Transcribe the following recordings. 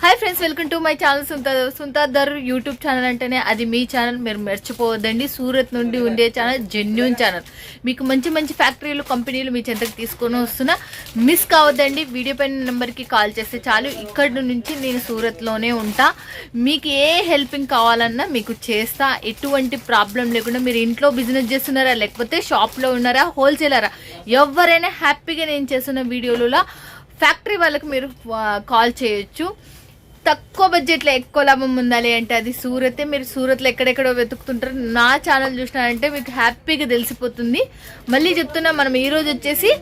Hi friends, welcome to my channel సుంతాదర్ YouTube channel. అంటేనే అది మీ ఛానల్, మీరు మర్చిపోవద్దండి. సూరత్ నుండి ఉండే ఛానల్, జెన్యూన్ ఛానల్. మీకు మంచి మంచి ఫ్యాక్టరీలు, కంపెనీలు మీ చెంతకు తీసుకొని వస్తున్నా, మిస్ కావద్దండి. వీడియో పైన నెంబర్కి కాల్ చేస్తే చాలు. ఇక్కడ నుంచి నేను సూరత్లోనే ఉంటా. మీకు ఏ హెల్పింగ్ కావాలన్నా మీకు చేస్తా, ఎటువంటి ప్రాబ్లం లేకుండా. మీరు ఇంట్లో బిజినెస్ చేస్తున్నారా, లేకపోతే షాప్లో ఉన్నారా, హోల్సేలరా, ఎవరైనా హ్యాపీగా నేను చేస్తున్న వీడియోలలో ఫ్యాక్టరీ వాళ్ళకి మీరు కాల్ చేయొచ్చు. తక్కువ బడ్జెట్లో ఎక్కువ లాభం ఉండాలి అంటే అది సూరతే. మీరు సూరత్లో ఎక్కడెక్కడో వెతుకుతుంటారు. నా ఛానల్ చూసినారంటే మీకు హ్యాపీగా తెలిసిపోతుంది. మళ్ళీ చెప్తున్నా, మనం ఈరోజు వచ్చేసి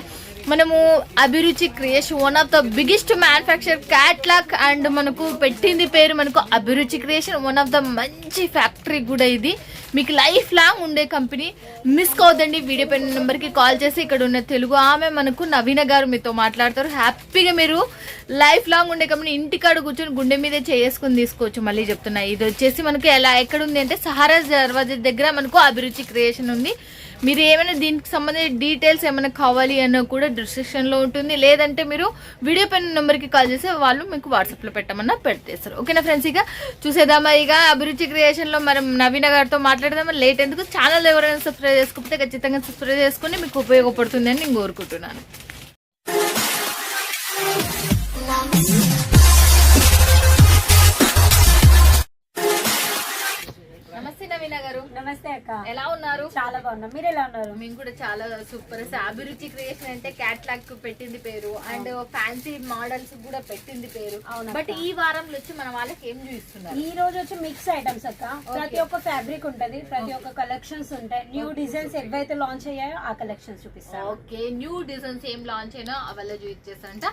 మనము అభిరుచి creation, one of the biggest manufacture catalogue, and మనకు పెట్టింది పేరు మనకు అభిరుచి క్రియేషన్. వన్ ఆఫ్ ద మంచి ఫ్యాక్టరీ కూడా ఇది. మీకు లైఫ్ లాంగ్ ఉండే కంపెనీ, మిస్ కావద్దండి. వీడియో పైన నెంబర్కి కాల్ చేసి ఇక్కడ ఉన్న తెలుగు ఆమె మనకు నవీన గారు మీతో మాట్లాడతారు. హ్యాపీగా మీరు లైఫ్ లాంగ్ ఉండే కంపెనీ ఇంటికాడ కూర్చొని గుండె మీదే చేసుకుని తీసుకోవచ్చు. మళ్ళీ చెప్తున్నా, ఇది వచ్చేసి మనకు ఎలా ఎక్కడ ఉంది అంటే సహారా దర్వాజా దగ్గర మనకు అభిరుచి క్రియేషన్ ఉంది. మీరు ఏమైనా దీనికి సంబంధించిన డీటెయిల్స్ ఏమైనా కావాలి అన్న కూడా డిస్క్రిప్షన్లో ఉంటుంది. లేదంటే మీరు వీడియో పైన నెంబర్కి కాల్ చేస్తే వాళ్ళు మీకు వాట్సాప్లో పెట్టమన్నా పెట్టేస్తారు. ఓకేనా ఫ్రెండ్స్, ఇక చూసేద్దామా. ఇక అభిరుచి క్రియేషన్లో మనం నవీన గారితో మాట్లాడదామా. లేట్ ఎందుకు, ఛానల్ ఎవరైనా సబ్స్క్రైబ్ చేసుకోకపోతే ఖచ్చితంగా సబ్స్క్రైబ్ చేసుకుని మీకు ఉపయోగపడుతుంది అని నేను కోరుకుంటున్నాను. నమస్తే నవీన గారు. నమస్తే అక్క, ఎలా ఉన్నారు? చాలా బాగున్నాం, మీరు ఎలా ఉన్నారు? మేము కూడా చాలా సూపర్. అభిరుచి క్రియేషన్ అంటే క్యాట్లాగ్ పెట్టింది పేరు, అండ్ ఫ్యాన్సీ మోడల్స్ కూడా పెట్టింది పేరు. బట్ ఈ వారంలో వచ్చి మన వాళ్ళకి ఏం చూపిస్తున్నారు? ఈ రోజు వచ్చి మిక్స్ ఐటమ్స్ అక్క. ప్రతి ఒక్క ఫ్యాబ్రిక్ ఉంటది, ప్రతి ఒక్క కలెక్షన్స్ ఉంటాయి. న్యూ డిజైన్స్ ఏవైతే లాంచ్ అయ్యాయో ఆ కలెక్షన్స్ చూపిస్తాను. ఓకే, న్యూ డిజైన్స్ ఏం లాంచ్ అయినా అవల్ల చూపించేస్తారంట.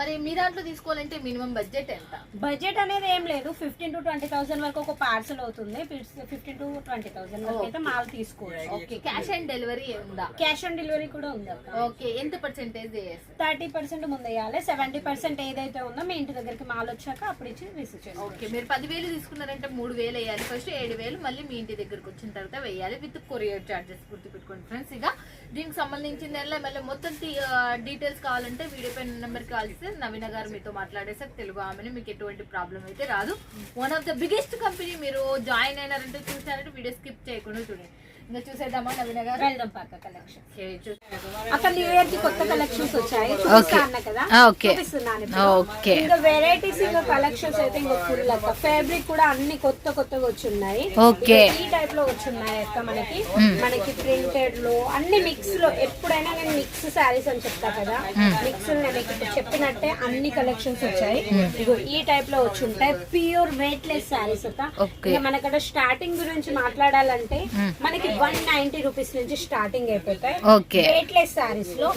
మరి మీ దాంట్లో తీసుకోవాలంటే మినిమం బడ్జెట్ ఎంత? బడ్జెట్ అనేది ఏం లేదు, 15,000 to 20,000 వరకు ఒక పార్సల్ అవుతుంది. 15,000 to 20,000 వరకు అయితే మాల్ తీసుకోవచ్చు. ఓకే, క్యాష్ ఆన్ డెలివరీ ఉందా? క్యాష్ ఆన్ డెలివరీ కూడా ఉంది అక్క. ఓకే, ఎంత పర్సెంటేజ్? 30% ముందు వేయాలి, 70% ఏదైతే ఉందో మీ ఇంటి దగ్గరికి మాల్ వచ్చాక అప్పుడు ఇచ్చి రిసీవ్ చేయాలి. ఓకే, మీరు 10,000 తీసుకున్నారంటే 3,000 వేయాలి. ఫస్ట్ 7,000 మళ్ళీ మీ ఇంటి దగ్గరకు వచ్చిన తర్వాత వేయాలి, విత్ కొరియర్ చార్జెస్. గుర్తుపెట్టుకోండి ఫ్రెండ్స్. ఇక దీనికి సంబంధించిన మళ్ళీ మొత్తం డీటెయిల్స్ కావాలంటే వీడియో పైన నెంబర్కి కాల్ చేస్తే నవీన గారు మీతో మాట్లాడేసారు. తెలుగు ఆమెను, మీకు ఎటువంటి ప్రాబ్లం అయితే రాదు. One of the biggest company. మీరు జాయిన్ అయినారంటే చూసారంటే వీడియో స్కిప్ చేయకుండా చూడండి. ఇంకా చూసేద్దామా నవీన గారు? వెళ్దాం పక్క కలెక్షన్. అక్కడ న్యూ ఇయర్ కి కొత్త కలెక్షన్స్ వచ్చాయి కదా, ఓకే. ఇంకా వెరైటీస్, ఇంకా కలెక్షన్స్ అయితే ఇంకా ఫుల్ అక్క. ఫ్యాబ్రిక్ కూడా అన్ని కొత్తగా వచ్చున్నాయి. ఓకే, ఈ టైప్ లో వచ్చున్నాయి అక్క. మనకి ప్రింటెడ్ లో అన్ని మిక్స్ లో. ఎప్పుడైనా నేను మిక్స్ శారీస్ అని చెప్తా కదా, మిక్స్ నేను ఇప్పుడు చెప్పినట్టే అన్ని కలెక్షన్స్ వచ్చాయి. ఇగో ఈ టైప్ లో వచ్చుంటాయి, ప్యూర్ వెయిట్ లెస్ శారీస్ అక్క. ఇంకా మనకడ స్టార్టింగ్ గురించి మాట్లాడాలంటే మనకి 190 రూపీస్ నుంచి స్టార్టింగ్ అయిపోతాయి వెయిట్ లెస్ శారీస్ లో.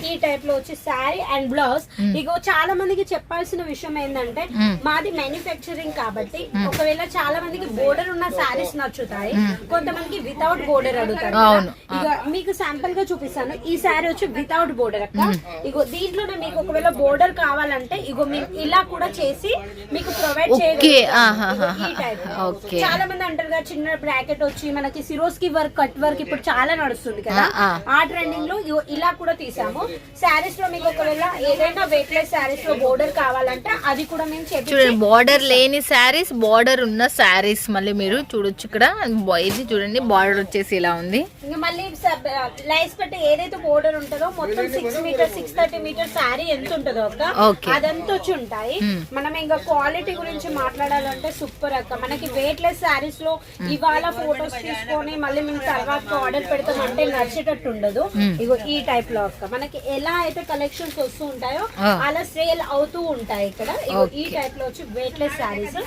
ఈ టైప్ లో వచ్చి శారీ అండ్ బ్లౌజ్. ఇగో చాలా మందికి చెప్పాల్సిన విషయం ఏంటంటే, మాది మ్యానుఫ్యాక్చరింగ్ కాబట్టి ఒకవేళ చాలా మందికి బోర్డర్ ఉన్న శారీస్ నచ్చుతాయి, కొంతమందికి వితౌట్ బోర్డర్ అడుగుతారు. ఇక మీకు శాంపుల్ గా చూపిస్తాను. ఈ శారీ వచ్చి వితౌట్ బోర్డర్ అక్క. ఇగో దీంట్లోనే మీకు ఒకవేళ బోర్డర్ కావాలంటే ఇగో మేము ఇలా కూడా చేసి మీకు ప్రొవైడ్ చేయగలుగుతాం. ఈ టైప్ చాలా మంది అంటారు కదా, చిన్న బ్రాకెట్ వచ్చి మనకి సిరోస్కి వర్క్, కట్ వర్క్ ఇప్పుడు చాలా నడుస్తుంది కదా, ఆ ట్రెండింగ్ లో ఇలా కూడా తీసాము. శారీస్ లో మీకు ఒకవేళ ఏదైనా వెయిట్ లెస్ శారీస్ లో బోర్డర్ కావాలంటే అది కూడా మేము చూడండి. బోర్డర్ లేని శారీస్, బోర్డర్ ఉన్న శారీస్ మళ్ళీ మీరు చూడొచ్చు. ఇక్కడ ఇది చూడండి, బోర్డర్ వచ్చేసి ఇలా ఉంది. ఇంకా మళ్ళీ లైస్ పెట్టి ఏదైతే బోర్డర్ ఉంటుందో మొత్తం 6 మీటర్స్ 630 మీటర్ శారీ ఎంత ఉంటుందో అక్క, అదంతా వచ్చి ఉంటాయి. మనం ఇంకా క్వాలిటీ గురించి మాట్లాడాలంటే సూపర్ అక్క. మనకి వెయిట్ లెస్ శారీస్ లో ఇవాళ ఫోటోస్ తీసుకొని మళ్ళీ మేము తర్వాత ఆర్డర్ పెడతాం అంటే నచ్చేటట్టు ఉండదు. ఇగో ఈ టైప్ లో అక్క మనకి ఎలా అయితే కలెక్షన్స్ వస్తూ ఉంటాయో అలా సేల్ అవుతూ ఉంటాయి ఇక్కడ. ఈ టైప్ లో వచ్చి వెయిట్ లెస్ శారీస్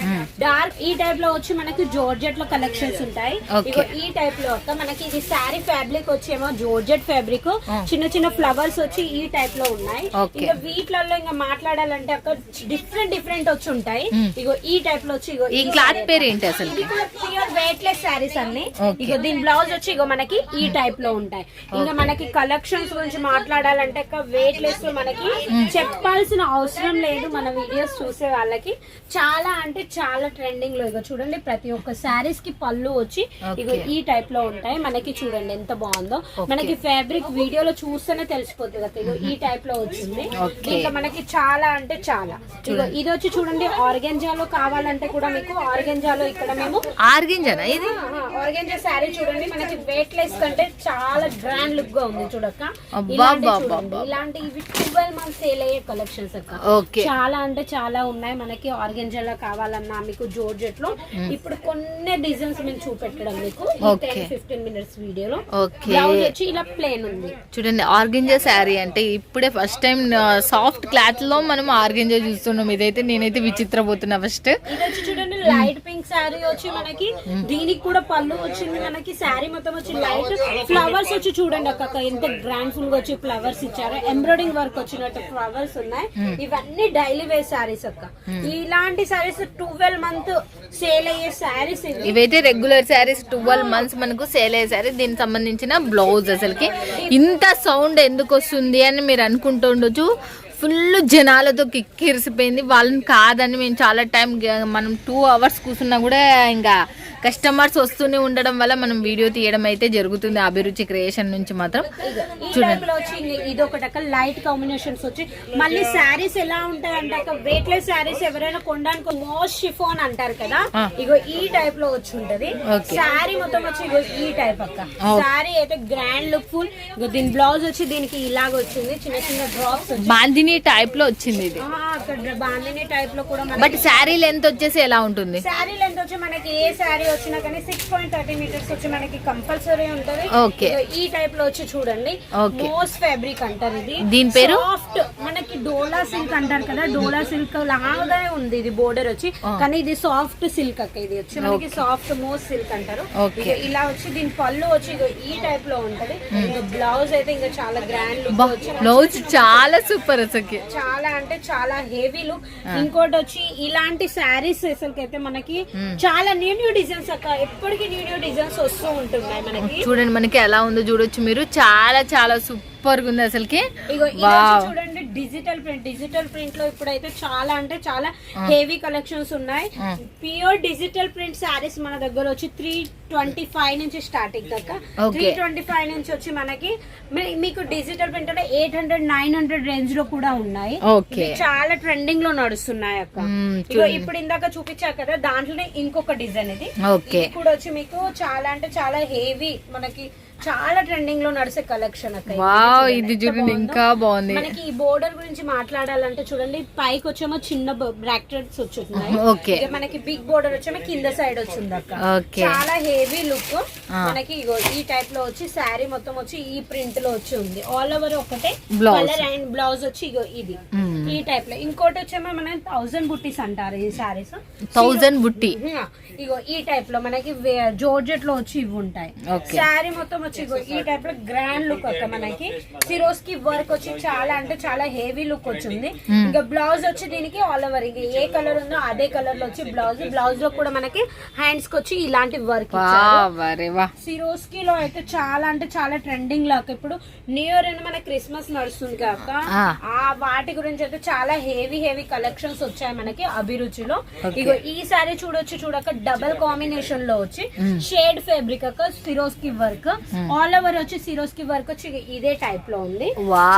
డార్క్. ఈ టైప్ లో వచ్చి మనకి జార్జెట్ లో కలెక్షన్స్ ఉంటాయి. ఇగో ఈ టైప్ లో అక్క మనకి ఇది శారీ ఫ్యాబ్రిక్ వచ్చేమో జార్జెట్ ఫ్యాబ్రిక్, చిన్న చిన్న ఫ్లవర్స్ వచ్చి ఈ టైప్ లో ఉన్నాయి. ఇంకా వీటిలలో ఇంకా మాట్లాడాలంటే అక్క డిఫరెంట్ వచ్చి ఉంటాయి. ఇగో ఈ టైప్ లో వచ్చి ఇగో ఈ క్లాత్ పేరు ఏంటి అసలు? ప్యూర్ వెయిట్ లెస్ శారీస్ అన్ని. ఇగో దీని బ్లౌజ్ వచ్చి ఇగో మనకి ఈ టైప్ లో ఉంటాయి. ఇంకా మనకి కలెక్షన్స్ గురించి మాట్లాడాలంటే వెయిట్ లెస్ లో మనకి చెప్పాల్సిన అవసరం లేదు. మన వీడియోస్ చూసే వాళ్ళకి చాలా అంటే చాలా ట్రెండింగ్ లో ఇగో చూడండి ప్రతి ఒక్క శారీస్ కి పళ్ళు వచ్చి ఇగో ఈ టైప్ లో ఉంటాయి. మనకి చూడండి ఎంత బాగుందో, మనకి ఫ్యాబ్రిక్ వీడియోలో చూస్తేనే తెలిసిపోతుంది కదా. ఇగో ఈ టైప్ లో వచ్చింది. ఇంకా మనకి చాలా అంటే చాలా ఇగో ఇది వచ్చి చూడండి ఆర్గెంజాలో కావాలంటే కూడా మీకు ఆర్గెంజాలో ఇక్కడ మేము ఆర్గెంజా శారీ చూడండి మనకి వెయిట్ లెస్ కంటే చాలా గ్రాండ్ లుక్ గా ఉంది చూడక్క. ఇలాంటి ఇవి 12 మంత్స్ సేల్ అయ్యే కలెక్షన్స్ అక్క. చాలా అంటే చాలా ఉన్నాయి మనకి ఆర్గెంజాలో కావాలన్నా మీకు జోర్జెట్ లో. ఇప్పుడు కొన్ని డిజైన్స్ మేము చూపెట్టడం మీకు 10-15 మినిట్స్ వీడియోలో. బ్లౌజ్ వచ్చి ఇలా ప్లేన్ ఉంది చూడండి. ఆర్గెంజా శారీ అంటే ఇప్పుడే ఫస్ట్ టైం సాఫ్ట్ క్లాత్ లో మనం ఆర్గెంజా చూస్తున్నాం. ఇదైతే నేనైతే విచిత్రపోతున్నా. ఫస్ట్ ఇది వచ్చి చూడండి లైట్ పింక్ శారీ వచ్చి మనకి దీనికి కూడా పళ్ళు వచ్చింది. మనకి శారీ మొత్తం వచ్చి లైట్ ఫ్లవర్స్ వచ్చి చూడండి అక్క ఎంత గ్రాండ్ ఫుల్ గా వచ్చి ఫ్లవర్స్ ఇచ్చారు. ఎంబ్రాయిడింగ్ వర్క్ వచ్చినట్టు ఫ్లవర్స్ ఉన్నాయి. ఇవన్నీ డైలీ వేర్ శారీస్ అక్క. ఇలాంటి శారీస్ 12 మంత్ సేల్ అయ్యే శారీస్ ఇవైతే రెగ్యులర్ శారీస్ 12 మంత్స్ మనకు సేల్ అయ్యే శారీ. దీనికి సంబంధించిన బ్లౌజ్ అసలుకి ఇంత సౌండ్ ఎందుకు వస్తుంది అని మీరు అనుకుంటూ ఉండొచ్చు. ఫుల్ జనాలతో కిక్కిరిసిపోయింది. వాళ్ళని కాదని మేము చాలా టైం మనం 2 hours కూర్చున్నా కూడా ఇంకా కస్టమర్స్ వస్తూనే ఉండడం వల్ల మనం వీడియో తీయడం అయితే జరుగుతుంది. అభిరుచి క్రియేషన్ నుంచి మాత్రం చూడండి ఇది ఒకటి లైట్ కాంబినేషన్స్ వచ్చి మళ్ళీ శారీస్ ఎలా ఉంటాయి అంటే వెయిట్ లెస్ శారీస్ ఎవరైనా కొనడానికి మోస్ట్ షిఫాన్ అంటారు కదా. ఇగో ఈ టైప్ లో వచ్చి ఉంటది శారీ మొత్తం వచ్చి ఇగో ఈ టైప్ అక్క. శారీ అయితే గ్రాండ్ లుక్ ఫుల్. దీని బ్లౌజ్ వచ్చి దీనికి ఇలాగ వచ్చింది చిన్న చిన్న డ్రాప్స్ బాందిని టైప్ లో వచ్చింది. ఇది బాందిని టైప్ లో కూడా. బట్ శారీ లెంత్ వచ్చేసి ఎలా ఉంటుంది? శారీ లెంత్ వచ్చి మనకి ఏ శారీ వచ్చినా కానీ 6.30 మీటర్స్ వచ్చి మనకి కంపల్సరీ ఉంటది. ఈ టైప్ లో వచ్చి చూడండి మోస్ట్ ఫ్యాబ్రిక్ అంటారు ఇది. దీని పేరు సాఫ్ట్ మనకి డోలా సిల్క్ అంటారు కదా. డోలా సిల్క్ లాగానే ఉంది ఇది బోర్డర్ వచ్చి, కానీ ఇది సాఫ్ట్ సిల్క్ అక్క. ఇది వచ్చి మనకి సాఫ్ట్ మోస్ట్ సిల్క్ అంటారు. ఇలా వచ్చి దీని పళ్ళు వచ్చి ఈ టైప్ లో ఉంటది. బ్లౌజ్ అయితే ఇంకా చాలా గ్రాండ్ లుక్ వచ్చి బ్లౌజ్ చాలా సూపర్ అసలు చాలా అంటే చాలా హెవీ లుక్. ఇంకోటి వచ్చి ఇలాంటి శారీస్ అసలుకైతే మనకి చాలా న్యూ డిజైన్స్ అక్క. ఎప్పటికీ న్యూ డిజైన్స్ వస్తూ ఉంటున్నాయి మనకి. చూడండి మనకి ఎలా ఉందో చూడొచ్చు మీరు. చాలా చాలా సూపర్ గా ఉంది అసలుకి. చూడండి డిజిటల్ ప్రింట్ లో ఇప్పుడైతే చాలా అంటే చాలా హెవీ కలెక్షన్స్ ఉన్నాయి. ప్యూర్ డిజిటల్ ప్రింట్ శారీస్ మన దగ్గర వచ్చి 325 నుంచి స్టార్టింగ్ అక్క. 325 నుంచి వచ్చి మనకి మీకు డిజిటల్ ప్రింట్ అంటే 800-900 రేంజ్ లో కూడా ఉన్నాయి. చాలా ట్రెండింగ్ లో నడుస్తున్నాయి అక్క. ఇప్పుడు ఇందాక చూపించా కదా దాంట్లోనే ఇంకొక డిజైన్ ఇది. ఇప్పుడు వచ్చి మీకు చాలా అంటే చాలా హెవీ మనకి చాలా ట్రెండింగ్ లో నడిచే కలెక్షన్ అక్క. ఇది చూడండి ఇంకా బాగుంది. మనకి ఈ బోర్డర్ గురించి మాట్లాడాలంటే చూడండి పైకి వచ్చేమో చిన్న బ్రాకెట్స్ వచ్చున్నాయి. మనకి బిగ్ బోర్డర్ వచ్చేమో కింద సైడ్ వచ్చింది అక్క. చాలా హెవీ లుక్ మనకి ఇగో ఈ టైప్ లో వచ్చి శారీ మొత్తం వచ్చి ఈ ప్రింట్ లో వచ్చి ఉంది. ఆల్ ఓవర్ ఒకటే కలర్ అండ్ బ్లౌజ్ వచ్చి ఇగో ఇది ఈ టైప్ లో. ఇంకోటి వచ్చేమో మన 1000 బుట్టీస్ అంటారు ఈ శారీస్. 1000 బుట్టి ఇగో ఈ టైప్ లో మనకి జోర్జెట్ లో వచ్చి ఇవి ఉంటాయి. శారీ మొత్తం వచ్చి ఈ టైప్ లో గ్రాండ్ లుక్ అక్క. మనకి సిరోస్ కి వర్క్ వచ్చి చాలా అంటే చాలా హెవీ లుక్ వచ్చింది. ఇంకా బ్లౌజ్ వచ్చి దీనికి ఆల్ ఓవర్ ఇంకా ఏ కలర్ ఉందో అదే కలర్ లో వచ్చి బ్లౌజ్ లో కూడా మనకి హ్యాండ్స్ కి వచ్చి ఇలాంటి వర్క్ సిరోస్ కి లో అయితే చాలా అంటే చాలా ట్రెండింగ్ లో. ఇప్పుడు న్యూ ఇయర్ అని మన క్రిస్మస్ నడుస్తుంది కాక ఆ వాటి గురించి అయితే చాలా హెవీ కలెక్షన్స్ వచ్చాయి మనకి అభిరుచిలో. ఇగో ఈ సారీ చూడక డబల్ కాంబినేషన్ లో వచ్చి షేడ్ ఫ్యాబ్రిక్ అక్క. సిరోస్ కి వర్క్ ఆల్ ఓవర్ వచ్చి సిరోస్ కి వర్క్ వచ్చి ఇదే టైప్ లో ఉంది.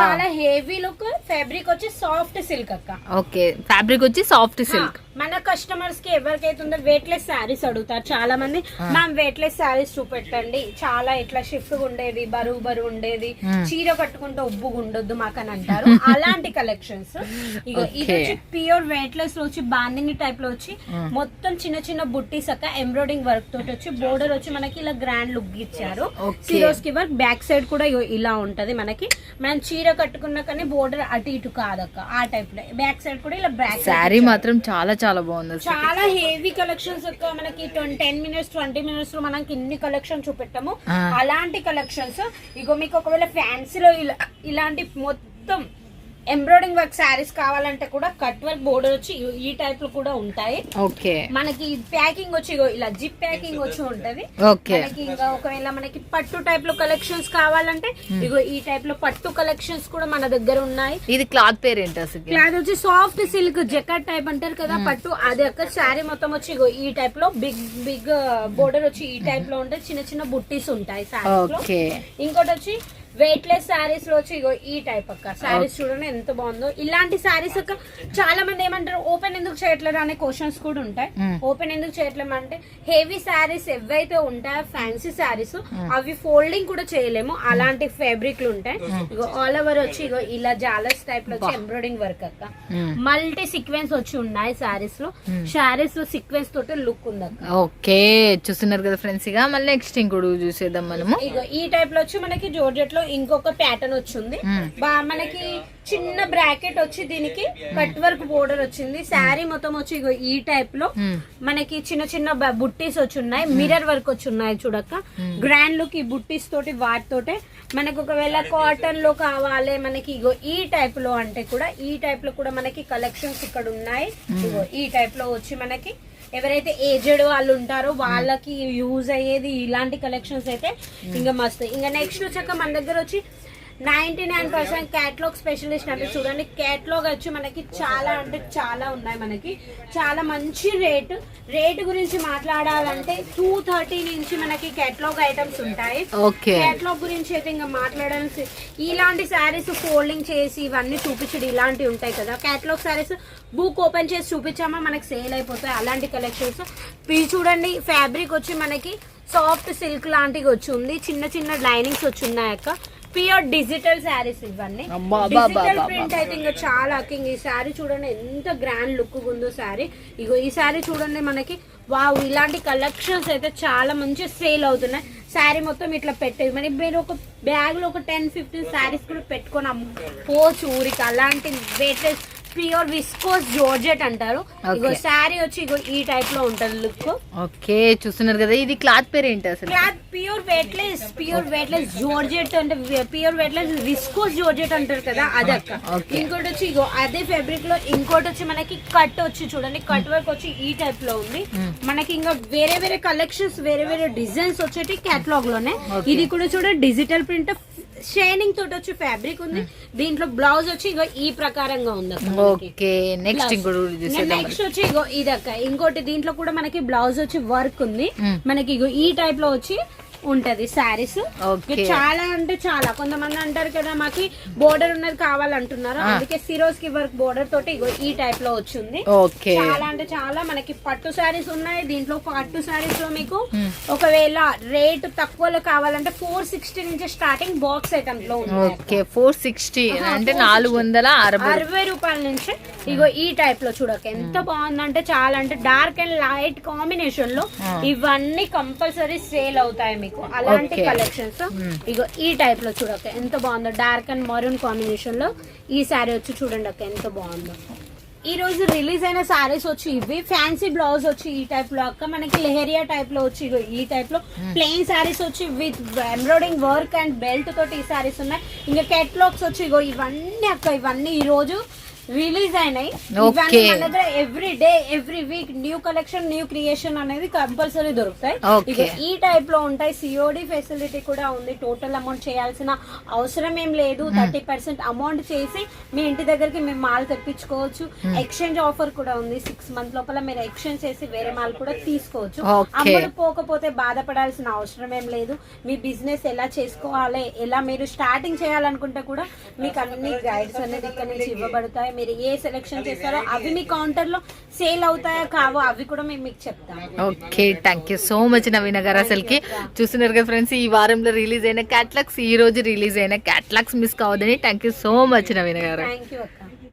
చాలా హెవీ లుక్. ఫ్యాబ్రిక్ వచ్చి సాఫ్ట్ సిల్క్ అక్క. ఓకే ఫ్యాబ్రిక్ వచ్చి సాఫ్ట్ సిల్క్. మన కస్టమర్స్ కి ఎవరికైతే ఉందో వెయిట్ లెస్ శారీస్ అడుగుతారు చాలా మంది. మ్యామ్ వెయిట్ లెస్ శారీస్ చూపెట్టండి, చాలా ఇట్లా షిఫ్ట్ ఉండేది, బరువు ఉండేది, చీర కట్టుకుంటే ఉబ్బుగా ఉండొద్దు మాకు అని అంటారు. అలాంటి కలెక్షన్స్ ఇక ఇది వచ్చి ప్యూర్ వెయిట్ లెస్ లో వచ్చి బాందిని టైప్ లో వచ్చి మొత్తం చిన్న బుట్టీస్ అక్క ఎంబ్రాయిడింగ్ వర్క్ తోటి వచ్చి బోర్డర్ వచ్చి మనకి ఇలా గ్రాండ్ లుక్ ఇచ్చారు. సిరోస్ కి వర్క్ బ్యాక్ సైడ్ కూడా ఇలా ఉంటది మనకి. మనం చీర కట్టుకున్నా కానీ బోర్డర్ అటు ఇటు కాదక్క ఆ టైప్ లో. బ్యాక్ సైడ్ కూడా ఇలా బ్యాక్ శారీ మాత్రం చాలా చాలా బాగుంది. చాలా హెవీ కలెక్షన్స్ మనకి 10 minutes 20 minutes లో మనకి ఇన్ని కలెక్షన్ చూపెట్టాము. అలాంటి కలెక్షన్స్ ఇగో మీకు ఒకవేళ ఫ్యాన్సీలో ఇలాంటి మొత్తం ఎంబ్రాయిడింగ్ వర్క్ శారీస్ కావాలంటే కూడా కట్ వర్క్ బోర్డర్ వచ్చి ఈ టైప్ లో కూడా ఉంటాయి. ఓకే, మనకి ప్యాకింగ్ వచ్చి ఇలా జిప్ ప్యాకింగ్ వచ్చి ఉంటది. ఓకే, మనకి ఇంకా ఒకవేళ మనకి పట్టు టైప్ లో కలెక్షన్స్ కావాలంటే ఇగో ఈ టైప్ లో పట్టు కలెక్షన్స్ కూడా మన దగ్గర ఉన్నాయి. ఇది క్లాత్ పేరు ఏంటి అసలు? క్లాత్ వచ్చి సాఫ్ట్ సిల్క్ జెకెట్ టైప్ అంటారు కదా పట్టు, అది అక్క శారీ మొత్తం వచ్చి ఇగో ఈ టైప్ లో బిగ్ బిగ్ బోర్డర్ వచ్చి ఈ టైప్ లో ఉంటాయి. చిన్న చిన్న బుట్టీస్ ఉంటాయి శారీస్ లో. ఇంకోటి వచ్చి వెయిట్లెస్ శారీస్ లో వచ్చి ఇగో ఈ టైప్ అక్క శారీస్ చూడండి ఎంత బాగుందో. ఇలాంటి శారీస్ అక్క చాలా మంది ఏమంటారు ఓపెన్ ఎందుకు చేయట్లేదు అనే క్వశ్చన్స్ కూడా ఉంటాయి. ఓపెన్ ఎందుకు చేయట్లేము అంటే హెవీ శారీస్ ఏవైతే ఉంటాయో ఫ్యాన్సీ శారీస్ అవి ఫోల్డింగ్ కూడా చేయలేము, అలాంటి ఫ్యాబ్రిక్లు ఉంటాయి. ఇగో ఆల్ ఓవర్ వచ్చి ఇగో ఇలా జాలర్స్ టైప్ లో వచ్చి ఎంబ్రాయిడింగ్ వర్క్ అక్క. మల్టీ సీక్వెన్స్ వచ్చి ఉన్నాయి శారీస్ లో. శారీస్ లో సీక్వెన్స్ తోటి లుక్ ఉంది అక్క. ఓకే, చూస్తున్నారు కదా ఫ్రెండ్స్. ఇక మళ్ళీ నెక్స్ట్ ఇంకోటి చూసేద్దాం మనము. ఇగో ఈ టైప్ లో వచ్చి మనకి జార్జెట్ లో ఇంకొక ప్యాటర్న్ వచ్చింది. మనకి చిన్న బ్రాకెట్ వచ్చి దీనికి కట్ వర్క్ బోర్డర్ వచ్చింది. శారీ మొత్తం వచ్చి ఇగో ఈ టైప్ లో మనకి చిన్న చిన్న బుట్టీస్ వచ్చి ఉన్నాయి. మిర్రర్ వర్క్ వచ్చి ఉన్నాయి చూడక్క. గ్రాండ్ లుక్ ఈ బుట్టీస్ తోటి వాటితోటే మనకి ఒకవేళ కాటన్ లో కావాలి మనకి ఇగో ఈ టైప్ లో అంటే కూడా ఈ టైప్ లో కూడా మనకి కలెక్షన్స్ ఇక్కడ ఉన్నాయి. ఇగో ఈ టైప్ లో వచ్చి మనకి ఎవరైతే ఏజెడ్ వాళ్ళు ఉంటారో వాళ్ళకి యూజ్ అయ్యేది ఇలాంటి కలెక్షన్స్ అయితే ఇంకా మస్తు. ఇంకా నెక్స్ట్ వచ్చాక మన దగ్గర వచ్చి 99% క్యాటలాగ్ స్పెషలిస్ట్ అంటే చూడండి. క్యాటలాగ్ వచ్చి మనకి చాలా అంటే చాలా ఉన్నాయి. మనకి చాలా మంచి రేట్ గురించి మాట్లాడాలంటే 230 నుంచి మనకి క్యాటలాగ్ ఐటమ్స్ ఉంటాయి. క్యాటలాగ్ గురించి అయితే ఇంకా మాట్లాడాల్సి ఇలాంటి శారీస్ ఫోల్డింగ్ చేసి ఇవన్నీ చూపించడం ఇలాంటివి ఉంటాయి కదా. క్యాటలాగ్ శారీస్ బుక్ ఓపెన్ చేసి చూపించామా మనకి సేల్ అయిపోతాయి అలాంటి కలెక్షన్స్. ఇవి చూడండి ఫ్యాబ్రిక్ వచ్చి మనకి సాఫ్ట్ సిల్క్ లాంటివి వచ్చి ఉంది. చిన్న చిన్న లైనింగ్స్ వచ్చి ఉన్నాయి అక్క. ప్యూర్ డిజిటల్ శారీస్ ఇవన్నీ. డిజిటల్ ప్రింట్ అయితే ఇంకా చాలా ఈ శారీ చూడండి ఎంత గ్రాండ్ లుక్ ఉందో శారీ. ఇగో ఈ శారీ చూడండి మనకి వావ్ ఇలాంటి కలెక్షన్స్ అయితే చాలా మంచి సేల్ అవుతున్నాయి. శారీ మొత్తం ఇట్లా పెట్టేది మరి మీరు ఒక బ్యాగ్ లో ఒక 10-15 శారీస్ కూడా పెట్టుకొని అమ్ముకోవచ్చు ఊరికి. అలాంటి వెయిట్లెస్ ప్యూర్ విస్కోస్ జార్జెట్ అంటారు. ఇగో శారీ వచ్చి ఇగో ఈ టైప్ లో ఉంటది లుక్. ఓకే, చూస్తున్నారు కదా. ఇది క్లాత్ పేరు ఏంటి అసలు? క్లాత్ ప్యూర్ వెయిట్లెస్ జార్జెట్ అంటే ప్యూర్ వెయిట్లెస్ విస్కోస్ జార్జెట్ అంటారు కదా అది అక్క. ఇంకోటి వచ్చి ఇగో అదే ఫ్యాబ్రిక్ లో ఇంకోటి వచ్చి మనకి కట్ వచ్చి చూడండి కట్ వర్క్ వచ్చి ఈ టైప్ లో ఉంది. మనకి ఇంకా వేరే వేరే కలెక్షన్స్ వేరే వేరే డిజైన్స్ వచ్చేటి క్యాటలాగ్ లోనే. ఇది కూడా చూడండి డిజిటల్ ప్రింట్ షైనింగ్ తోటి వచ్చి ఫ్యాబ్రిక్ ఉంది. దీంట్లో బ్లౌజ్ వచ్చి ఇగో ఈ ప్రకారంగా ఉంది. ఓకే, నెక్స్ట్ వచ్చి ఇగో ఇదక్క ఇంకోటి దీంట్లో కూడా మనకి బ్లౌజ్ వచ్చి వర్క్ ఉంది. మనకి ఇగో ఈ టైప్ లో వచ్చి ఉంటది శారీస్. చాలా అంటే చాలా కొంతమంది అంటారు కదా మాకి బోర్డర్ ఉన్నది కావాలంటున్నారు, అందుకే సిరోస్ కి వర్క్ బోర్డర్ తోటి ఇగో ఈ టైప్ లో వచ్చింది. చాలా అంటే చాలా మనకి పట్టు శారీస్ ఉన్నాయి. దీంట్లో పట్టు శారీస్ లో మీకు ఒకవేళ రేట్ తక్కువలో కావాలంటే 460 నుంచి స్టార్టింగ్ బాక్స్ ఐటమ్ లో ఉంది. 460 అంటే 460 రూపాయల నుంచి ఇగో ఈ టైప్ లో చూడక ఎంత బాగుందంటే చాలా అంటే డార్క్ అండ్ లైట్ కాంబినేషన్ లో ఇవన్నీ కంపల్సరీ సేల్ అవుతాయి మీకు. అలాంటి కలెక్షన్స్ ఇగో ఈ టైప్ లో చూడక ఎంత బాగుందో డార్క్ అండ్ మరూన్ కాంబినేషన్ లో ఈ శారీ వచ్చి చూడండి అక్క ఎంత బాగుందో. ఈ రోజు రిలీజ్ అయిన సారీస్ వచ్చి ఇవి. ఫ్యాన్సీ బ్లౌజ్ వచ్చి ఈ టైప్ లో అక్క. మనకి లెహరియా టైప్ లో వచ్చి ఈ టైప్ లో ప్లెయిన్ సారీస్ వచ్చి with embroidering work and belt తోటి ఈ సారీస్ ఉన్నాయి. ఇంకా కేటలాగ్స్ వచ్చి ఇగో ఇవన్నీ అక్క. ఇవన్నీ ఈ రోజు రిలీజ్ అయినాయి. ఇవన్నీ మన దగ్గర every day every week new collection new creation అనేది కంపల్సరీ దొరుకుతాయి. ఇక ఈ టైప్ లో ఉంటాయి. సిఓడి ఫెసిలిటీ కూడా ఉంది. టోటల్ అమౌంట్ చేయాల్సిన అవసరం ఏం లేదు. 30% అమౌంట్ చేసి మీ ఇంటి దగ్గరికి మేము మాల్ తెప్పించుకోవచ్చు. ఎక్స్చేంజ్ ఆఫర్ కూడా ఉంది. 6 months లోపల మీరు ఎక్స్చేంజ్ చేసి వేరే మాల్ కూడా తీసుకోవచ్చు. అమౌంట్ పోకపోతే బాధపడాల్సిన అవసరం ఏం లేదు. మీ బిజినెస్ ఎలా చేసుకోవాలి, ఎలా మీరు స్టార్టింగ్ చేయాలనుకుంటే కూడా మీకు అన్ని గైడ్స్ అనేది ఇక్కడ నుంచి ఇవ్వబడతాయి. మీరు ఏ సెలెక్షన్ చేస్తారో అవి మీ కౌంటర్ లో సేల్ అవుతాయో కావో అవి కూడా మేము మీకు చెప్తాం. Okay, thank you so much Naveena గారు. అసలుకి చూస్తున్నారు కదా ఫ్రెండ్స్, ఈ వారంలో రిలీజ్ అయిన క్యాటలాగ్స్, ఈ రోజు రిలీజ్ అయిన క్యాటలాగ్స్ మిస్ కావద్దని. Thank you so much Naveena గారు. థ్యాంక్ యూ అక్క.